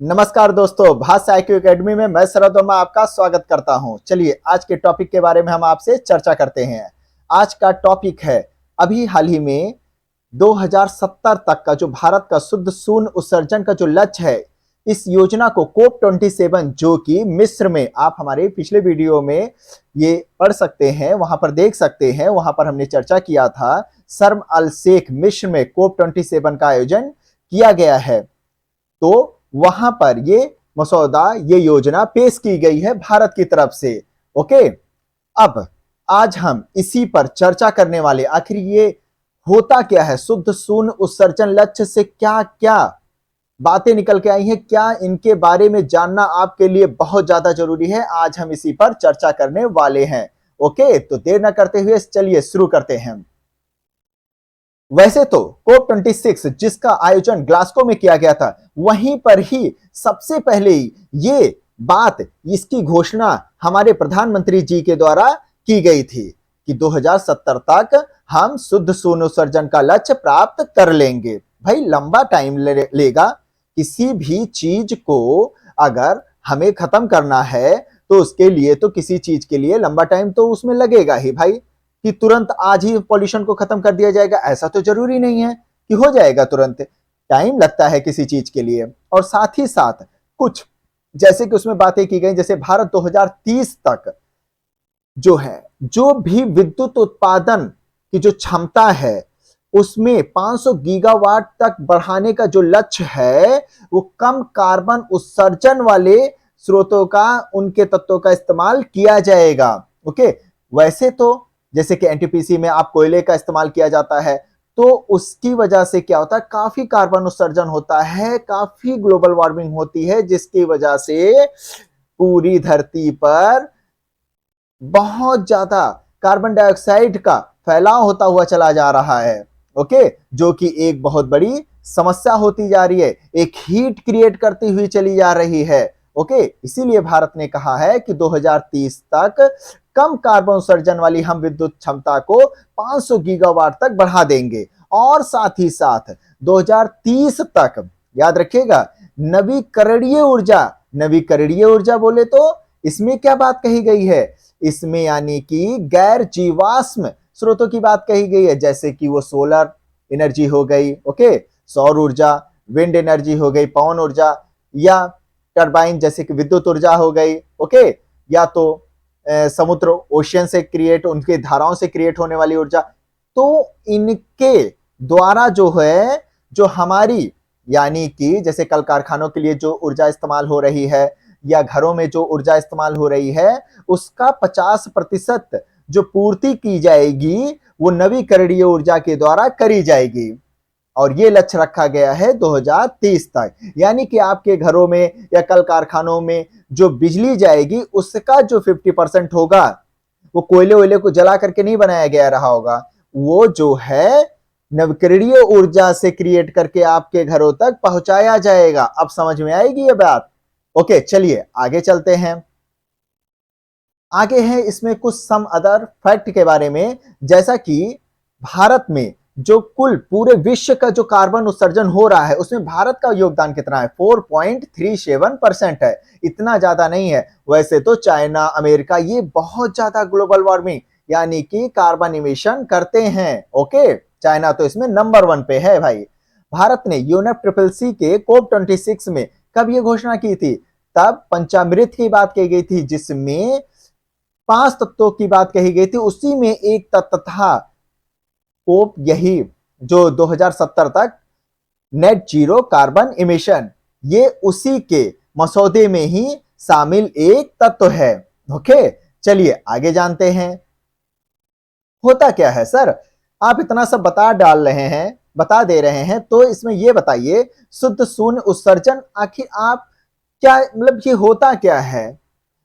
नमस्कार दोस्तों, भाषा IQ एकेडमी में मैं शरद वर्मा आपका स्वागत करता हूं। चलिए आज के टॉपिक के बारे में हम आपसे चर्चा करते हैं। आज का टॉपिक है अभी हाल ही में 2070 तक का जो भारत का शुद्ध शून्य उत्सर्जन का जो लक्ष्य है, इस योजना को कोप 27 जो कि मिस्र में, आप हमारे पिछले वीडियो में ये पढ़ सकते हैं, वहां पर देख सकते हैं, वहां पर हमने चर्चा किया था। शर्म अल शेख मिस्र में कोप 27 का आयोजन किया गया है। तो वहां पर ये मसौदा, ये योजना पेश की गई है भारत की तरफ से। ओके, अब आज हम इसी पर चर्चा करने वाले, आखिर ये होता क्या है, शुद्ध शून्य उत्सर्जन लक्ष्य से क्या क्या बातें निकल के आई हैं, क्या इनके बारे में जानना आपके लिए बहुत ज्यादा जरूरी है। आज हम इसी पर चर्चा करने वाले हैं। ओके, तो देर न करते हुए चलिए शुरू करते हैं। वैसे तो कोप 26 जिसका आयोजन ग्लासगो में किया गया था, वहीं पर ही सबसे पहले ये बात, इसकी घोषणा हमारे प्रधानमंत्री जी के द्वारा की गई थी कि 2070 तक हम शुद्ध शून्य उत्सर्जन का लक्ष्य प्राप्त कर लेंगे। भाई लंबा टाइम लेगा, किसी भी चीज को अगर हमें खत्म करना है तो उसके लिए तो किसी चीज के लिए लंबा टाइम तो उसमें लगेगा ही भाई। कि तुरंत आज ही पॉल्यूशन को खत्म कर दिया जाएगा, ऐसा तो जरूरी नहीं है कि हो जाएगा तुरंत। टाइम लगता है किसी चीज के लिए। और साथ ही साथ कुछ जैसे कि उसमें बातें की गई, जैसे भारत 2030 तक जो है, जो भी विद्युत उत्पादन की जो क्षमता है उसमें 500 गीगावाट तक बढ़ाने का जो लक्ष्य है, वो कम कार्बन उत्सर्जन वाले स्रोतों का, उनके तत्वों का इस्तेमाल किया जाएगा। ओके, वैसे तो जैसे कि एनटीपीसी में आप कोयले का इस्तेमाल किया जाता है, तो उसकी वजह से क्या होता है, काफी कार्बन उत्सर्जन होता है, काफी ग्लोबल वार्मिंग होती है, जिसकी वजह से पूरी धरती पर बहुत ज्यादा कार्बन डाइऑक्साइड का फैलाव होता हुआ चला जा रहा है। ओके, जो कि एक बहुत बड़ी समस्या होती जा रही है, एक हीट क्रिएट करती हुई चली जा रही है। ओके, इसीलिए भारत ने कहा है कि 2030 तक कम कार्बन उत्सर्जन वाली हम विद्युत क्षमता को 500 गीगावाट तक बढ़ा देंगे। और साथ ही साथ 2030 तक याद रखिएगा, नवीकरणीय ऊर्जा, नवीकरणीय ऊर्जा बोले तो इसमें क्या बात कही गई है, इसमें यानी कि गैर जीवाश्म स्रोतों की बात कही गई है, जैसे कि वो सोलर एनर्जी हो गई, ओके, सौर ऊर्जा, विंड एनर्जी हो गई, पवन ऊर्जा, या टरबाइन जैसे कि विद्युत ऊर्जा हो गई। ओके, या तो समुद्र, ओशियन से क्रिएट, उनके धाराओं से क्रिएट होने वाली ऊर्जा। तो इनके द्वारा जो है, जो हमारी यानी कि जैसे कल कारखानों के लिए जो ऊर्जा इस्तेमाल हो रही है, या घरों में जो ऊर्जा इस्तेमाल हो रही है, उसका 50% जो पूर्ति की जाएगी वो नवीकरणीय ऊर्जा के द्वारा करी जाएगी। और ये लक्ष्य रखा गया है 2030 तक। यानी कि आपके घरों में या कल कारखानों में जो बिजली जाएगी, उसका जो 50% होगा, वो कोयले वोयले को जला करके नहीं बनाया गया रहा होगा, वो जो है नवीकरणीय ऊर्जा से क्रिएट करके आपके घरों तक पहुंचाया जाएगा। अब समझ में आएगी ये बात। ओके, चलिए आगे चलते हैं। आगे है इसमें कुछ सम अदर फैक्ट के बारे में, जैसा कि भारत में जो कुल पूरे विश्व का जो कार्बन उत्सर्जन हो रहा है, उसमें भारत का योगदान कितना है, 4.37% है। इतना ज्यादा नहीं है। वैसे तो चाइना, अमेरिका, ये बहुत ज्यादा ग्लोबल वार्मिंग यानी कि कार्बन इमिशन करते हैं। ओके, चाइना तो इसमें नंबर 1 पे है भाई। भारत ने यूएनएफसीसीसी के कोप 26 में कब ये घोषणा की थी, तब पंचामृत की बात की गई थी, जिसमें 5 तत्वों की बात कही गई थी। उसी में एक तत्व था कोप, यही जो 2070 तक नेट जीरो कार्बन इमिशन, ये उसी के मसौदे में ही शामिल एक तत्व है। ओके, चलिए आगे जानते हैं। होता क्या है सर, आप इतना सब बता डाल रहे हैं, बता दे रहे हैं, तो इसमें ये बताइए शुद्ध शून्य उत्सर्जन आखिर आप क्या, मतलब ये होता क्या है,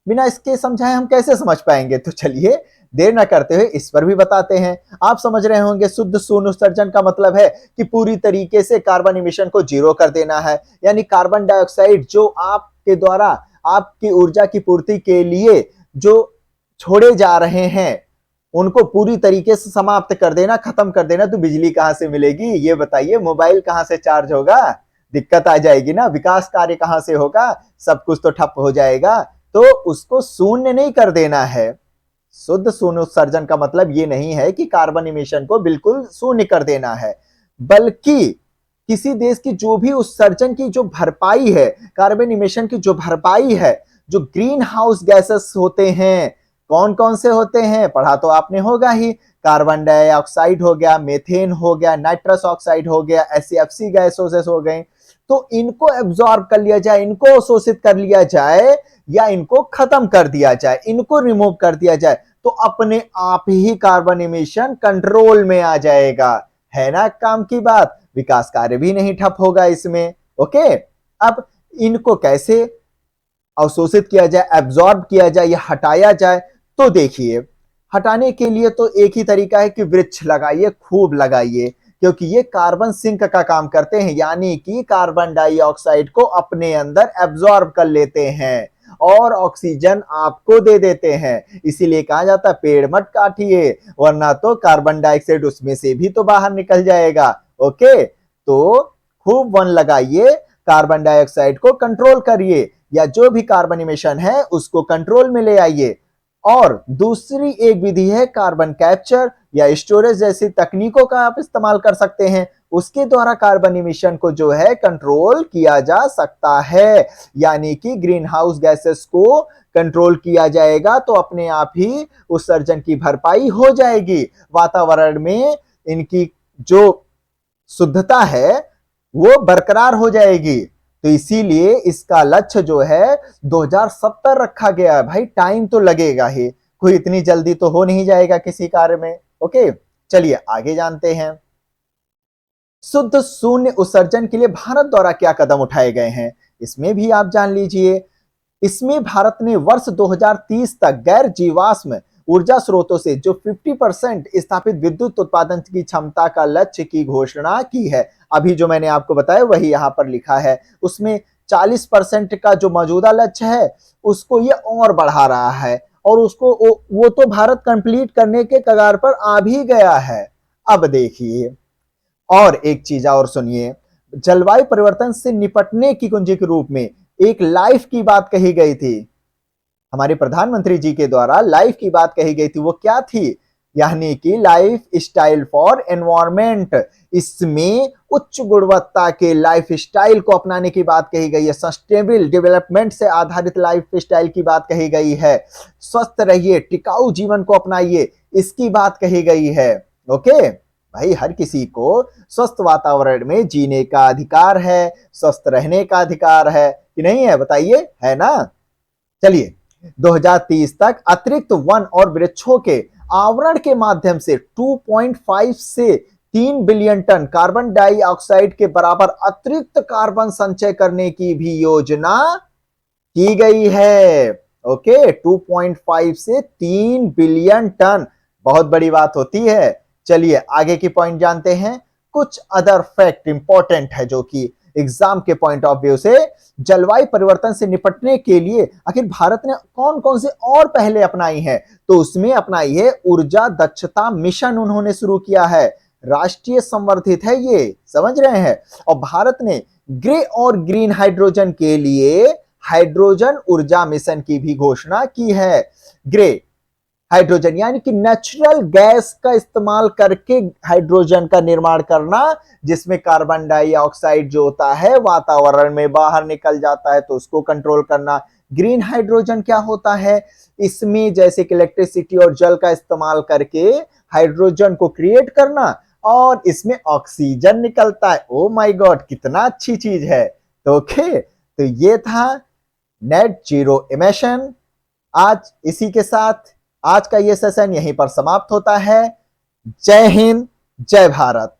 बिना इसके समझाए हम कैसे समझ पाएंगे। तो चलिए देर ना करते हुए इस पर भी बताते हैं। आप समझ रहे होंगे शुद्ध शून्य उत्सर्जन का मतलब है कि पूरी तरीके से कार्बन इमिशन को जीरो कर देना है, यानी कार्बन डाइऑक्साइड जो आपके द्वारा आपकी ऊर्जा की पूर्ति के लिए जो छोड़े जा रहे हैं, उनको पूरी तरीके से समाप्त कर देना, खत्म कर देना। तो बिजली कहां से मिलेगी ये बताइए, मोबाइल कहां से चार्ज होगा, दिक्कत आ जाएगी ना, विकास कार्य कहां से होगा, सब कुछ तो ठप हो जाएगा। तो उसको शून्य नहीं कर देना है। शुद्ध शून्य उत्सर्जन का मतलब ये नहीं है कि कार्बन इमिशन को बिल्कुल शून्य कर देना है, बल्कि किसी देश की जो भी उत्सर्जन की जो भरपाई है, कार्बन इमिशन की जो भरपाई है, जो ग्रीन हाउस गैसेस होते हैं, कौन कौन से होते हैं पढ़ा तो आपने होगा ही। कार्बन डाइऑक्साइड हो गया, मीथेन हो गया, नाइट्रस ऑक्साइड हो गया, एसएफसी गैसेस हो गए। तो इनको एब्जॉर्ब कर लिया जाए, इनको शोषित कर लिया जाए, या इनको खत्म कर दिया जाए, इनको रिमूव कर दिया जाए, तो अपने आप ही कार्बन इमिशन कंट्रोल में आ जाएगा। है ना काम की बात, विकास कार्य भी नहीं ठप होगा इसमें। ओके, अब इनको कैसे अवशोषित किया जाए, एब्जॉर्ब किया जाए या हटाया जाए, तो देखिए हटाने के लिए तो एक ही तरीका है कि वृक्ष लगाइए, खूब लगाइए, क्योंकि ये कार्बन सिंक का काम करते हैं, यानी कि कार्बन डाइऑक्साइड को अपने अंदर एब्जॉर्ब कर लेते हैं और ऑक्सीजन आपको दे देते हैं। इसीलिए कहा जाता है पेड़ मत काटिए, वरना तो कार्बन डाइऑक्साइड उसमें से भी तो बाहर निकल जाएगा। ओके, तो खूब वन लगाइए, कार्बन डाइऑक्साइड को कंट्रोल करिए, या जो भी कार्बन इमिशन है उसको कंट्रोल में ले आइए। और दूसरी एक विधि है कार्बन कैप्चर या स्टोरेज जैसी तकनीकों का आप इस्तेमाल कर सकते हैं, उसके द्वारा कार्बन इमिशन को जो है कंट्रोल किया जा सकता है, यानी कि ग्रीन हाउस गैसेस को कंट्रोल किया जाएगा तो अपने आप ही उत्सर्जन की भरपाई हो जाएगी, वातावरण में इनकी जो शुद्धता है वो बरकरार हो जाएगी। तो इसीलिए इसका लक्ष्य जो है 2070 रखा गया है। भाई टाइम तो लगेगा ही, कोई इतनी जल्दी तो हो नहीं जाएगा किसी कार्य में। ओके, चलिए आगे जानते हैं। शुद्ध शून्य उत्सर्जन के लिए भारत द्वारा क्या कदम उठाए गए हैं, इसमें भी आप जान लीजिए। इसमें भारत ने वर्ष 2030 तक गैर जीवाश्म ऊर्जा स्रोतों से जो 50% स्थापित विद्युत उत्पादन की क्षमता का लक्ष्य की घोषणा की है। अभी जो मैंने आपको बताया वही यहां पर लिखा है। उसमें 40% का जो मौजूदा लक्ष्य है उसको ये और बढ़ा रहा है, और उसको वो तो भारत कंप्लीट करने के कगार पर आ भी गया है। अब देखिए और एक चीज और सुनिए, जलवायु परिवर्तन से निपटने की कुंजी के रूप में एक लाइफ की बात कही गई थी, हमारे प्रधानमंत्री जी के द्वारा लाइफ की बात कही गई थी। वो क्या थी, यानी कि लाइफ स्टाइल फॉर एनवायरमेंट। इसमें उच्च गुणवत्ता के लाइफ स्टाइल को अपनाने की बात कही गई है, सस्टेनेबल डेवलपमेंट से आधारित लाइफ स्टाइल की बात कही गई है, स्वस्थ रहिए, टिकाऊ जीवन को अपनाइए, इसकी बात कही गई है। ओके भाई, हर किसी को स्वस्थ वातावरण में जीने का अधिकार है, स्वस्थ रहने का अधिकार है कि नहीं है, बताइए, है ना। चलिए 2030 तक अतिरिक्त वन और वृक्षों के आवरण के माध्यम से 2.5 से 3 बिलियन टन कार्बन डाइऑक्साइड के बराबर अतिरिक्त कार्बन संचय करने की भी योजना की गई है। ओके, 2.5 से 3 बिलियन टन बहुत बड़ी बात होती है। चलिए आगे की पॉइंट जानते हैं। कुछ अदर फैक्ट इंपॉर्टेंट है जो कि एग्जाम के पॉइंट ऑफ व्यू से जलवायु परिवर्तन से निपटने के लिए आखिर भारत ने कौन कौन से और पहले अपनाई है, तो उसमें अपनाई है ऊर्जा दक्षता मिशन, उन्होंने शुरू किया है, राष्ट्रीय संवर्धित है ये, समझ रहे हैं। और भारत ने ग्रे और ग्रीन हाइड्रोजन के लिए हाइड्रोजन ऊर्जा मिशन की भी घोषणा की है। ग्रे हाइड्रोजन यानी कि नेचुरल गैस का इस्तेमाल करके हाइड्रोजन का निर्माण करना, जिसमें कार्बन डाइऑक्साइड जो होता है वातावरण में बाहर निकल जाता है, तो उसको कंट्रोल करना। ग्रीन हाइड्रोजन क्या होता है, इसमें जैसे कि इलेक्ट्रिसिटी और जल का इस्तेमाल करके हाइड्रोजन को क्रिएट करना, और इसमें ऑक्सीजन निकलता है। ओ माय गॉड, कितना अच्छी चीज है। तो ओके, तो ये था नेट जीरो इमिशन। आज इसी के साथ आज का ये सेशन यहीं पर समाप्त होता है। जय हिंद, जय भारत।